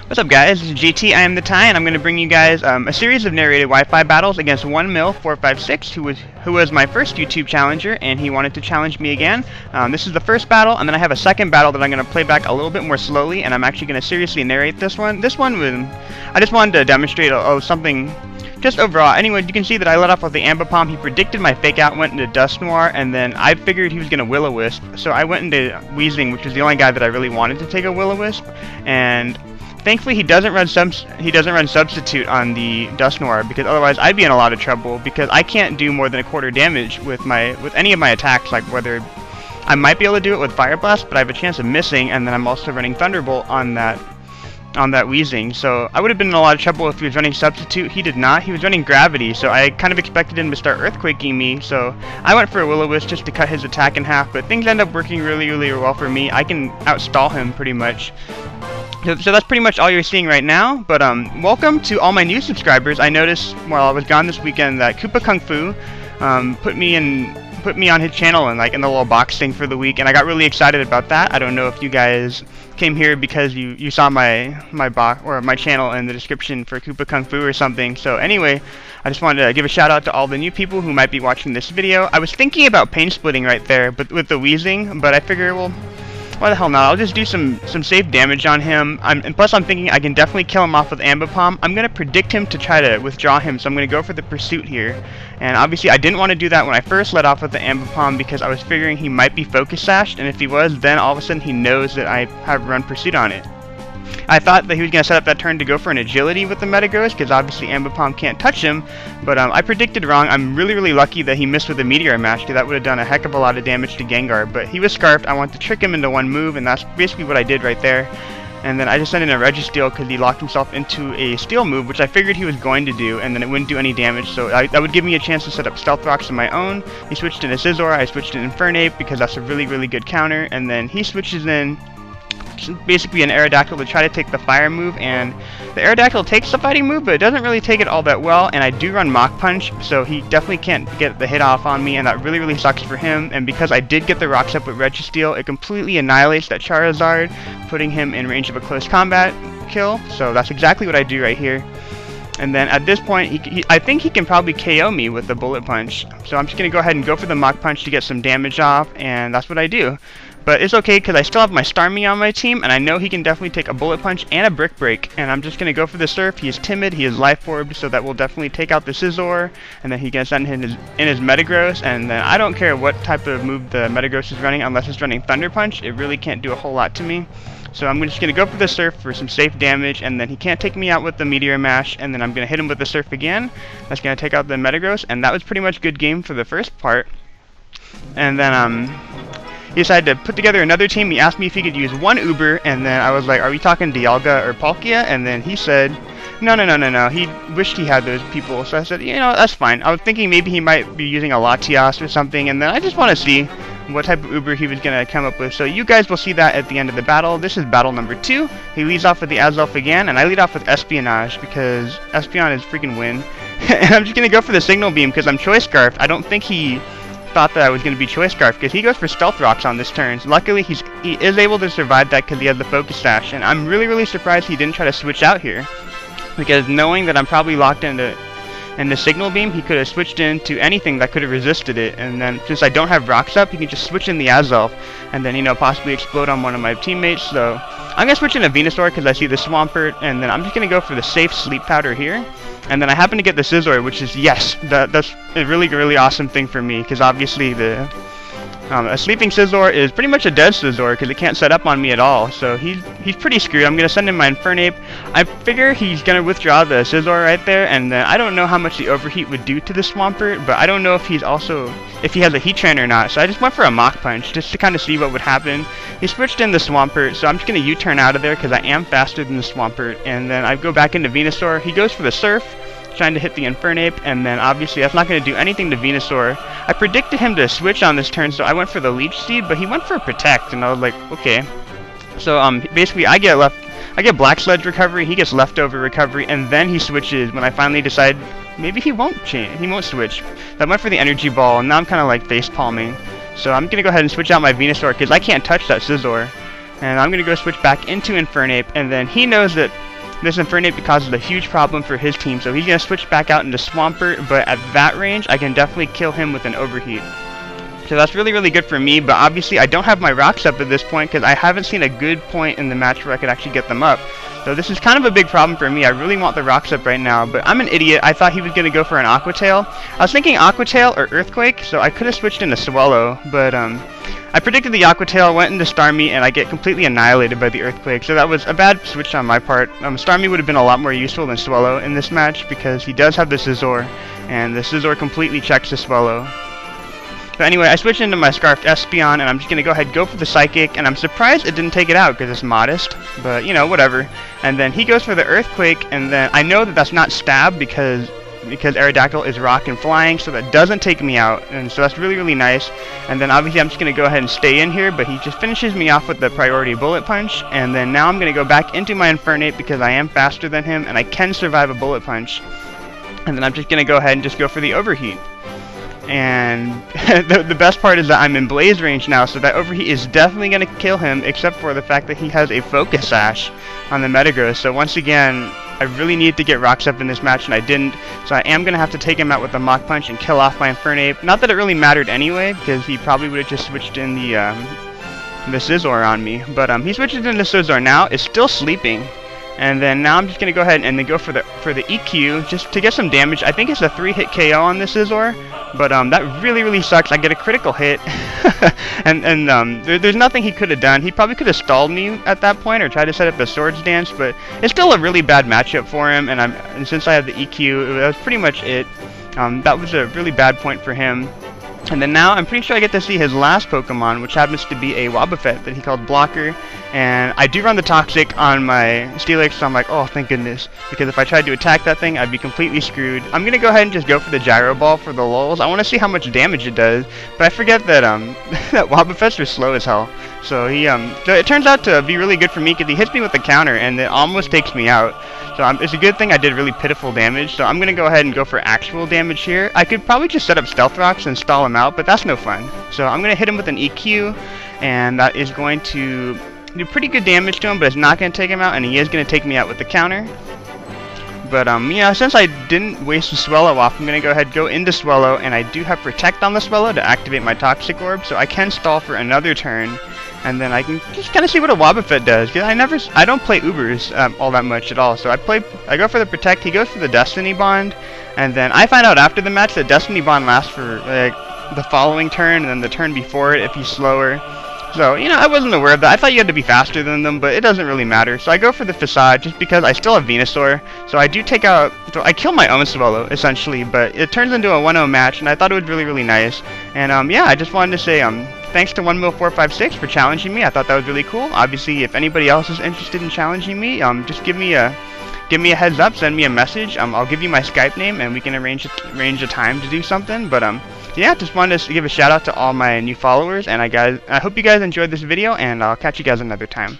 What's up, guys? This is GT, I am the tie, and I'm going to bring you guys a series of narrated Wi-Fi battles against 1mil456, who was my first YouTube challenger, and he wanted to challenge me again. This is the first battle, and then I have a second battle that I'm going to play back a little bit more slowly, and I'm actually going to seriously narrate this one. I just wanted to demonstrate something just overall. Anyway, you can see that I let off with the Ambipom. He predicted my fake out, went into Dusknoir, and then I figured he was going to Will-O-Wisp, so I went into Weezing, which was the only guy that I really wanted to take a Will-O-Wisp, and thankfully he doesn't run Substitute on the Dusknoir, because otherwise I'd be in a lot of trouble, because I can't do more than a quarter damage with any of my attacks, like whether I might be able to do it with Fire Blast, but I have a chance of missing, and then I'm also running Thunderbolt on that Weezing, so I would have been in a lot of trouble if he was running Substitute. He did not. He was running Gravity, so I kind of expected him to start Earthquaking me, so I went for a Will-O-Wisp just to cut his attack in half, but things end up working really, really well for me. I can outstall him pretty much. So that's pretty much all you're seeing right now, but welcome to all my new subscribers. I noticed while I was gone this weekend that KoopaKungFu put me on his channel and in the little box thing for the week, and I got really excited about that. I don't know if you guys came here because you saw my box or my channel in the description for KoopaKungFu or something. So anyway, I just wanted to give a shout out to all the new people who might be watching this video. I was thinking about pain splitting right there, but with the Weezing, but I figure, well, why the hell not? I'll just do some safe damage on him. And plus I'm thinking I can definitely kill him off with Ambipom. I'm going to predict him to try to withdraw him, so I'm going to go for the Pursuit here. And obviously I didn't want to do that when I first let off with the Ambipom, because I was figuring he might be Focus Sashed, and if he was, then all of a sudden he knows that I have run Pursuit on it. I thought that he was going to set up that turn to go for an Agility with the Metagross, because obviously Ambipom can't touch him, but I predicted wrong. I'm really, really lucky that he missed with the Meteor Mash, because that would have done a heck of a lot of damage to Gengar, but he was Scarfed. I wanted to trick him into one move, and that's basically what I did right there. And then I just sent in a Registeel because he locked himself into a Steel move, which I figured he was going to do, and then it wouldn't do any damage, so that would give me a chance to set up Stealth Rocks of my own. He switched in a Scizor, I switched in Infernape because that's a really, really good counter, and then he switches in basically an Aerodactyl to try to take the Fire move, and the Aerodactyl takes the Fighting move, but it doesn't really take it all that well, and I do run Mach Punch, so he definitely can't get the hit off on me, and that really, really sucks for him. And because I did get the Rocks up with Registeel, it completely annihilates that Charizard, putting him in range of a close combat kill, so that's exactly what I do right here. And then at this point, I think he can probably KO me with the Bullet Punch, so I'm just going to go ahead and go for the Mach Punch to get some damage off, and that's what I do. But it's okay, because I still have my Starmie on my team, and I know he can definitely take a Bullet Punch and a Brick Break, and I'm just going to go for the Surf. He is timid, he is Life Orbed, so that will definitely take out the Scizor, and then he gets in his Metagross, and then I don't care what type of move the Metagross is running, unless it's running Thunder Punch. It really can't do a whole lot to me. So I'm just going to go for the Surf for some safe damage, and then he can't take me out with the Meteor Mash, and then I'm going to hit him with the Surf again. That's going to take out the Metagross, and that was pretty much good game for the first part. And then he decided to put together another team. He asked me if he could use one Uber, and then I was like, are we talking Dialga or Palkia? And then he said, no, he wished he had those people. So I said, you know, that's fine. I was thinking maybe he might be using a Latias or something, and then I just want to see what type of Uber he was going to come up with. So you guys will see that at the end of the battle. This is battle number 2. He leads off with the Azelf again, and I lead off with Espionage, because Espeon is freaking win. And I'm just going to go for the Signal Beam, because I'm Choice Scarfed. I don't think he thought that I was going to be Choice Scarf, because he goes for Stealth Rocks on this turn. So luckily he is able to survive that because he has the Focus Sash, and I'm really, really surprised he didn't try to switch out here, because knowing that I'm probably locked into the Signal Beam, he could have switched into anything that could have resisted it, and then since I don't have Rocks up, he can just switch in the Azelf, and then, you know, possibly explode on one of my teammates. So I'm going to switch in a Venusaur because I see the Swampert, and then I'm just going to go for the safe Sleep Powder here. And then I happen to get the Scizor, which is, yes, that's a really, really awesome thing for me, because obviously a sleeping Scizor is pretty much a dead Scizor, because it can't set up on me at all, so he's pretty screwed. I'm going to send in my Infernape. I figure he's going to withdraw the Scizor right there, and then I don't know how much the Overheat would do to the Swampert, but I don't know if he has a Heatran or not, so I just went for a Mach Punch, just to kind of see what would happen. He switched in the Swampert, so I'm just going to U-turn out of there, because I am faster than the Swampert, and then I go back into Venusaur. He goes for the Surf, trying to hit the Infernape, and then obviously that's not going to do anything to Venusaur. I predicted him to switch on this turn, so I went for the Leech Seed, but he went for Protect, and I was like, okay. So basically I get Black Sledge recovery, he gets Leftover recovery, and then he switches when I finally decide maybe he won't switch. So I went for the Energy Ball, and now I'm kind of like face palming. So I'm going to go ahead and switch out my Venusaur, because I can't touch that Scizor. And I'm going to go switch back into Infernape, and then he knows that this Infernape causes a huge problem for his team, so he's going to switch back out into Swampert, but at that range, I can definitely kill him with an Overheat. So that's really, really good for me, but obviously I don't have my rocks up at this point because I haven't seen a good point in the match where I could actually get them up. So this is kind of a big problem for me. I really want the rocks up right now, but I'm an idiot. I thought he was going to go for an Aqua Tail. I was thinking Aqua Tail or Earthquake, so I could have switched into Swallow, but I predicted the Aqua Tail, went into Starmie, and I get completely annihilated by the Earthquake, so that was a bad switch on my part. Starmie would have been a lot more useful than Swallow in this match because he does have the Scizor, and the Scizor completely checks the Swallow. But anyway, I switched into my Scarfed Espeon, and I'm just going to go ahead and go for the Psychic, and I'm surprised it didn't take it out because it's modest, but, you know, whatever. And then he goes for the Earthquake, and then I know that that's not Stab because Aerodactyl is Rock and Flying, so that doesn't take me out, and so that's really, really nice. And then obviously I'm just going to go ahead and stay in here, but he just finishes me off with the Priority Bullet Punch, and then now I'm going to go back into my Infernape because I am faster than him, and I can survive a Bullet Punch. And then I'm just going to go ahead and just go for the Overheat. And the best part is that I'm in Blaze range now, so that Overheat is definitely going to kill him, except for the fact that he has a Focus Sash on the Metagross. So once again, I really needed to get rocks up in this match, and I didn't. So I am going to have to take him out with a Mach Punch and kill off my Infernape. Not that it really mattered anyway, because he probably would have just switched in the Scizor on me. But he switches into Scizor now, is still sleeping. And then now I'm just going to go ahead and then go for the EQ just to get some damage. I think it's a 3-hit KO on this Scizor, but that really, really sucks. I get a critical hit, and there's nothing he could have done. He probably could have stalled me at that point or tried to set up a Swords Dance, but it's still a really bad matchup for him, and since I have the EQ, that was pretty much it. That was a really bad point for him. And then now I'm pretty sure I get to see his last Pokemon, which happens to be a Wobbuffet that he called Blocker. And I do run the Toxic on my Steelix, so I'm like, oh, thank goodness. Because if I tried to attack that thing, I'd be completely screwed. I'm going to go ahead and just go for the Gyro Ball for the lulz. I want to see how much damage it does. But I forget that that Wobbuffets are slow as hell. So so it turns out to be really good for me because he hits me with the counter and it almost takes me out. So it's a good thing I did really pitiful damage. So I'm going to go ahead and go for actual damage here. I could probably just set up Stealth Rocks and stall him out, but that's no fun. So I'm going to hit him with an EQ, and that is going to do pretty good damage to him, but it's not going to take him out, and he is going to take me out with the counter. But yeah, since I didn't waste the Swellow off, I'm going to go ahead and go into Swellow, and I do have Protect on the Swellow to activate my Toxic Orb, so I can stall for another turn. And then I can just kind of see what a Wobbuffet does. Cause I don't play Ubers all that much at all. So I go for the Protect. He goes for the Destiny Bond, and then I find out after the match that Destiny Bond lasts for like the following turn, and then the turn before it if he's slower. So you know, I wasn't aware of that. I thought you had to be faster than them, but it doesn't really matter. So I go for the Facade just because I still have Venusaur. So I do take out. So I kill my own Swallow essentially, but it turns into a 1-0 match, and I thought it was really, really nice. And yeah, I just wanted to say thanks to 1mil456 for challenging me. I thought that was really cool. Obviously, if anybody else is interested in challenging me, just give me a heads up, send me a message. I'll give you my Skype name, and we can arrange a time to do something. But yeah, just wanted to give a shout out to all my new followers, and I hope you guys enjoyed this video, and I'll catch you guys another time.